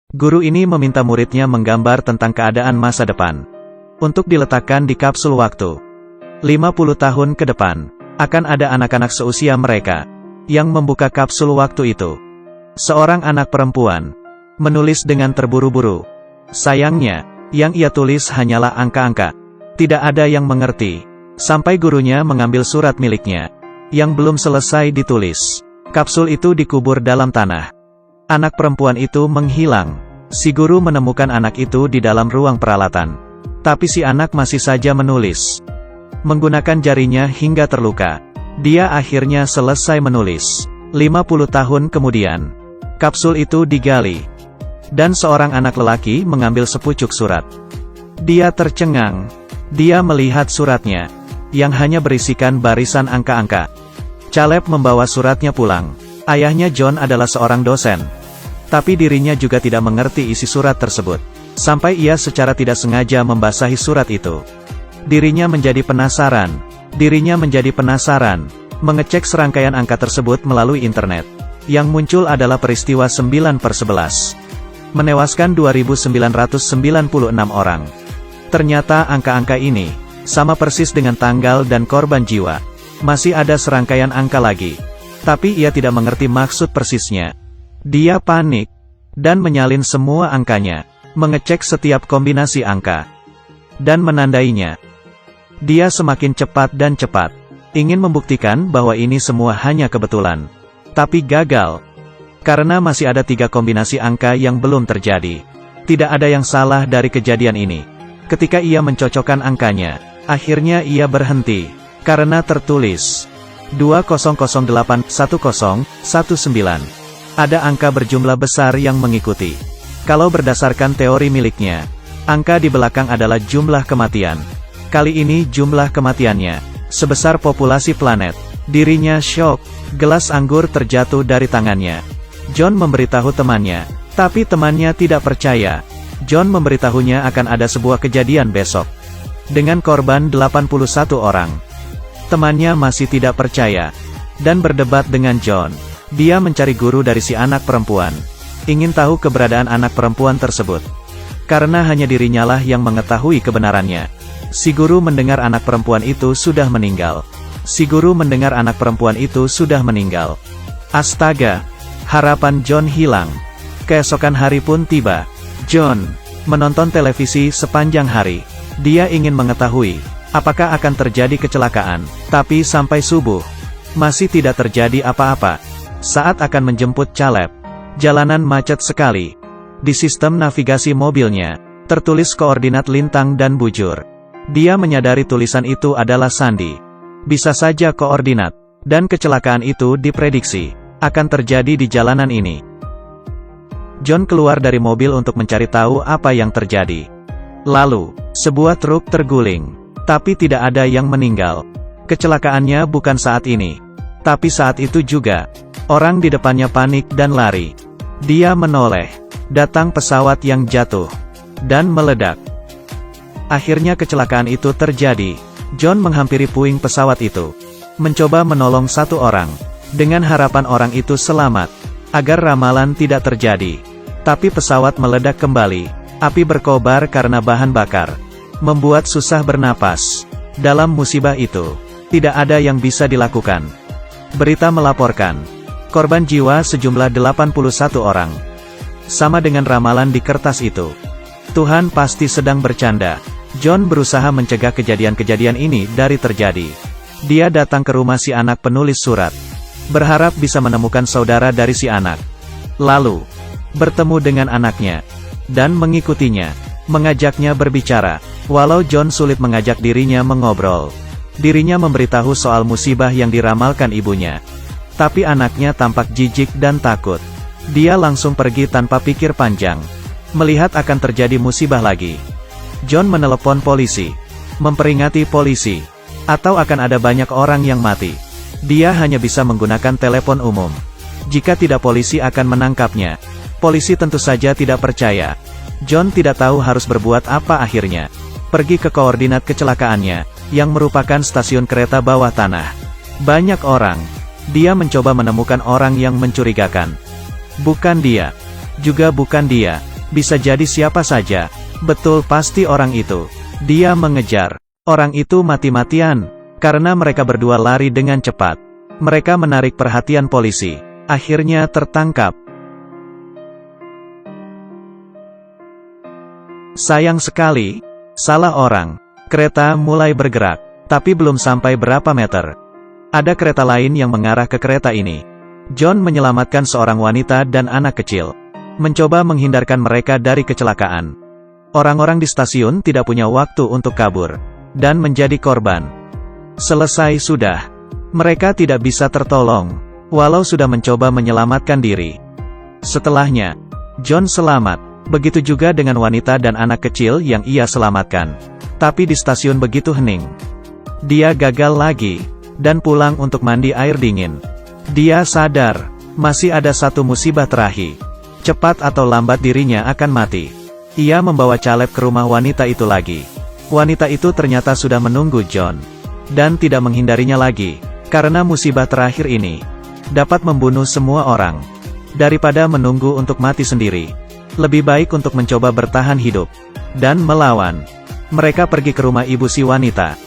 Guru ini meminta muridnya menggambar tentang keadaan masa depan, untuk diletakkan di kapsul waktu. 50 tahun ke depan, akan ada anak-anak seusia mereka, yang membuka kapsul waktu itu. Seorang anak perempuan, menulis dengan terburu-buru. Sayangnya, yang ia tulis hanyalah angka-angka. Tidak ada yang mengerti, sampai gurunya mengambil surat miliknya, yang belum selesai ditulis. Kapsul itu dikubur dalam tanah. Anak perempuan itu menghilang. Si guru menemukan anak itu di dalam ruang peralatan. Tapi si anak masih saja menulis. Menggunakan jarinya hingga terluka. Dia akhirnya selesai menulis. 50 tahun kemudian, kapsul itu digali. Dan seorang anak lelaki mengambil sepucuk surat. Dia tercengang. Dia melihat suratnya, yang hanya berisikan barisan angka-angka. Caleb membawa suratnya pulang. Ayahnya John adalah seorang dosen. Tapi dirinya juga tidak mengerti isi surat tersebut. Sampai ia secara tidak sengaja membasahi surat itu. Dirinya menjadi penasaran. Mengecek serangkaian angka tersebut melalui internet. Yang muncul adalah peristiwa 9/11. Menewaskan 2.996 orang. Ternyata angka-angka ini, sama persis dengan tanggal dan korban jiwa. Masih ada serangkaian angka lagi. Tapi ia tidak mengerti maksud persisnya. Dia panik, dan menyalin semua angkanya, mengecek setiap kombinasi angka, dan menandainya. Dia semakin cepat dan cepat, ingin membuktikan bahwa ini semua hanya kebetulan. Tapi gagal, karena masih ada 3 kombinasi angka yang belum terjadi. Tidak ada yang salah dari kejadian ini. Ketika ia mencocokkan angkanya, akhirnya ia berhenti, karena tertulis 20081019. Ada angka berjumlah besar yang mengikuti. Kalau berdasarkan teori miliknya, angka di belakang adalah jumlah kematian. Kali ini jumlah kematiannya sebesar populasi planet. Dirinya syok, gelas anggur terjatuh dari tangannya. John memberitahu temannya, tapi temannya tidak percaya. John memberitahunya akan ada sebuah kejadian besok, dengan korban 81 orang. Temannya masih tidak percaya, dan berdebat dengan John. Dia mencari guru dari si anak perempuan. Ingin tahu keberadaan anak perempuan tersebut. Karena hanya dirinyalah yang mengetahui kebenarannya. Si guru mendengar anak perempuan itu sudah meninggal. Astaga! Harapan John hilang. Keesokan hari pun tiba. John menonton televisi sepanjang hari. Dia ingin mengetahui apakah akan terjadi kecelakaan. Tapi sampai subuh, masih tidak terjadi apa-apa. Saat akan menjemput Caleb, jalanan macet sekali. Di sistem navigasi mobilnya, tertulis koordinat lintang dan bujur. Dia menyadari tulisan itu adalah sandi. Bisa saja koordinat, dan kecelakaan itu diprediksi akan terjadi di jalanan ini. John keluar dari mobil untuk mencari tahu apa yang terjadi. Lalu, sebuah truk terguling, tapi tidak ada yang meninggal. Kecelakaannya bukan saat ini, tapi saat itu juga. Orang di depannya panik dan lari. Dia menoleh. Datang pesawat yang jatuh dan meledak. Akhirnya kecelakaan itu terjadi. John menghampiri puing pesawat itu, mencoba menolong satu orang, dengan harapan orang itu selamat, agar ramalan tidak terjadi. Tapi pesawat meledak kembali. Api berkobar karena bahan bakar, membuat susah bernapas. Dalam musibah itu, tidak ada yang bisa dilakukan. Berita melaporkan korban jiwa sejumlah 81 orang. Sama dengan ramalan di kertas itu. Tuhan pasti sedang bercanda. John berusaha mencegah kejadian-kejadian ini dari terjadi. Dia datang ke rumah si anak penulis surat, berharap bisa menemukan saudara dari si anak. Lalu, bertemu dengan anaknya, dan mengikutinya, mengajaknya berbicara. Walau John sulit mengajak dirinya mengobrol. Dirinya memberitahu soal musibah yang diramalkan ibunya. Tapi anaknya tampak jijik dan takut. Dia langsung pergi tanpa pikir panjang. Melihat akan terjadi musibah lagi. John menelepon polisi, memperingati polisi, atau akan ada banyak orang yang mati. Dia hanya bisa menggunakan telepon umum. Jika tidak polisi akan menangkapnya. Polisi tentu saja tidak percaya. John tidak tahu harus berbuat apa akhirnya. Pergi ke koordinat kecelakaannya, yang merupakan stasiun kereta bawah tanah. Banyak orang. Dia mencoba menemukan orang yang mencurigakan. Bukan dia. Juga bukan dia. Bisa jadi siapa saja. Betul, pasti orang itu. Dia mengejar orang itu mati-matian. Karena mereka berdua lari dengan cepat. Mereka menarik perhatian polisi. Akhirnya tertangkap. Sayang sekali. Salah orang. Kereta mulai bergerak. Tapi belum sampai berapa meter. Ada kereta lain yang mengarah ke kereta ini. John menyelamatkan seorang wanita dan anak kecil. Mencoba menghindarkan mereka dari kecelakaan. Orang-orang di stasiun tidak punya waktu untuk kabur. Dan menjadi korban. Selesai sudah. Mereka tidak bisa tertolong. Walau sudah mencoba menyelamatkan diri. Setelahnya, John selamat. Begitu juga dengan wanita dan anak kecil yang ia selamatkan. Tapi di stasiun begitu hening. Dia gagal lagi. Dan pulang untuk mandi air dingin. Dia sadar. Masih ada satu musibah terakhir. Cepat atau lambat dirinya akan mati. Ia membawa Caleb ke rumah wanita itu lagi. Wanita itu ternyata sudah menunggu John. Dan tidak menghindarinya lagi. Karena musibah terakhir ini dapat membunuh semua orang. Daripada menunggu untuk mati sendiri. Lebih baik untuk mencoba bertahan hidup. Dan melawan. Mereka pergi ke rumah ibu si wanita.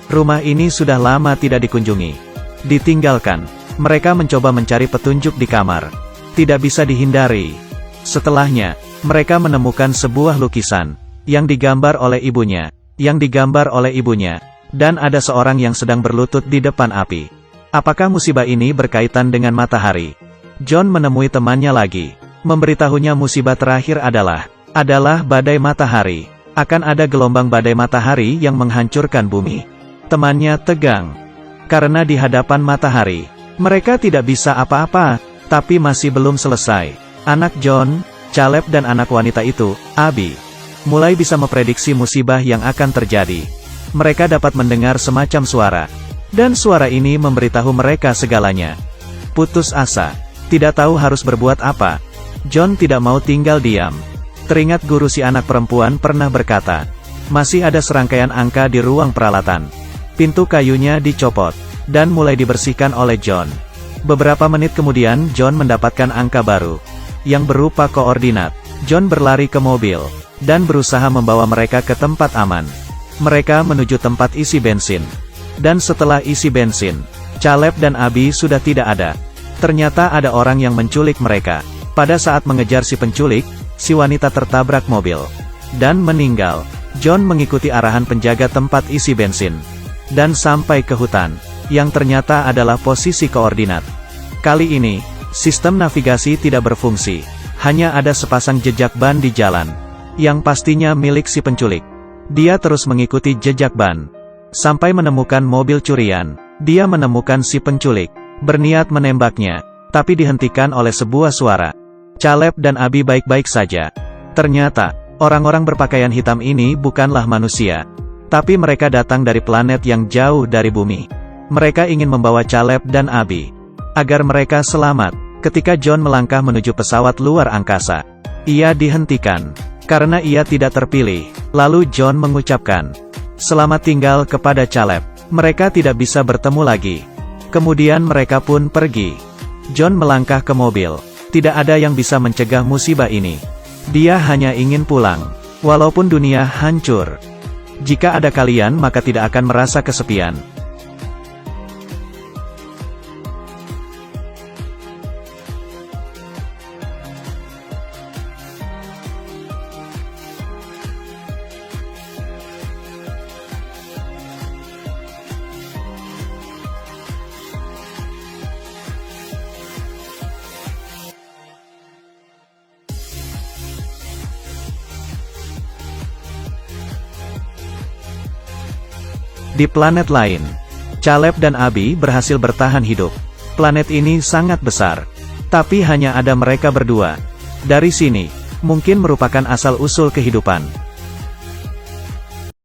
Rumah ini sudah lama tidak dikunjungi. Ditinggalkan. Mereka mencoba mencari petunjuk di kamar. Tidak bisa dihindari. Setelahnya, mereka menemukan sebuah lukisan. Yang digambar oleh ibunya. Dan ada seorang yang sedang berlutut di depan api. Apakah musibah ini berkaitan dengan matahari? John menemui temannya lagi. Memberitahunya musibah terakhir adalah badai matahari. Akan ada gelombang badai matahari yang menghancurkan bumi. Temannya tegang. Karena di hadapan matahari, mereka tidak bisa apa-apa. Tapi masih belum selesai. Anak John, Caleb dan anak wanita itu, Abby, mulai bisa memprediksi musibah yang akan terjadi. Mereka dapat mendengar semacam suara. Dan suara ini memberitahu mereka segalanya. Putus asa. Tidak tahu harus berbuat apa. John tidak mau tinggal diam. Teringat guru si anak perempuan pernah berkata, masih ada serangkaian angka di ruang peralatan. Pintu kayunya dicopot. Dan mulai dibersihkan oleh John. Beberapa menit kemudian John mendapatkan angka baru. Yang berupa koordinat. John berlari ke mobil. Dan berusaha membawa mereka ke tempat aman. Mereka menuju tempat isi bensin. Dan setelah isi bensin, Caleb dan Abby sudah tidak ada. Ternyata ada orang yang menculik mereka. Pada saat mengejar si penculik, si wanita tertabrak mobil. Dan meninggal. John mengikuti arahan penjaga tempat isi bensin. Dan sampai ke hutan. Yang ternyata adalah posisi koordinat. Kali ini, sistem navigasi tidak berfungsi. Hanya ada sepasang jejak ban di jalan. Yang pastinya milik si penculik. Dia terus mengikuti jejak ban. Sampai menemukan mobil curian. Dia menemukan si penculik. Berniat menembaknya. Tapi dihentikan oleh sebuah suara. Caleb dan Abby baik-baik saja. Ternyata, orang-orang berpakaian hitam ini bukanlah manusia. Tapi mereka datang dari planet yang jauh dari bumi. Mereka ingin membawa Caleb dan Abby. Agar mereka selamat. Ketika John melangkah menuju pesawat luar angkasa. Ia dihentikan. Karena ia tidak terpilih. Lalu John mengucapkan, selamat tinggal kepada Caleb. Mereka tidak bisa bertemu lagi. Kemudian mereka pun pergi. John melangkah ke mobil. Tidak ada yang bisa mencegah musibah ini. Dia hanya ingin pulang. Walaupun dunia hancur. Jika ada kalian maka tidak akan merasa kesepian. Di planet lain, Caleb dan Abby berhasil bertahan hidup. Planet ini sangat besar. Tapi hanya ada mereka berdua. Dari sini, mungkin merupakan asal-usul kehidupan.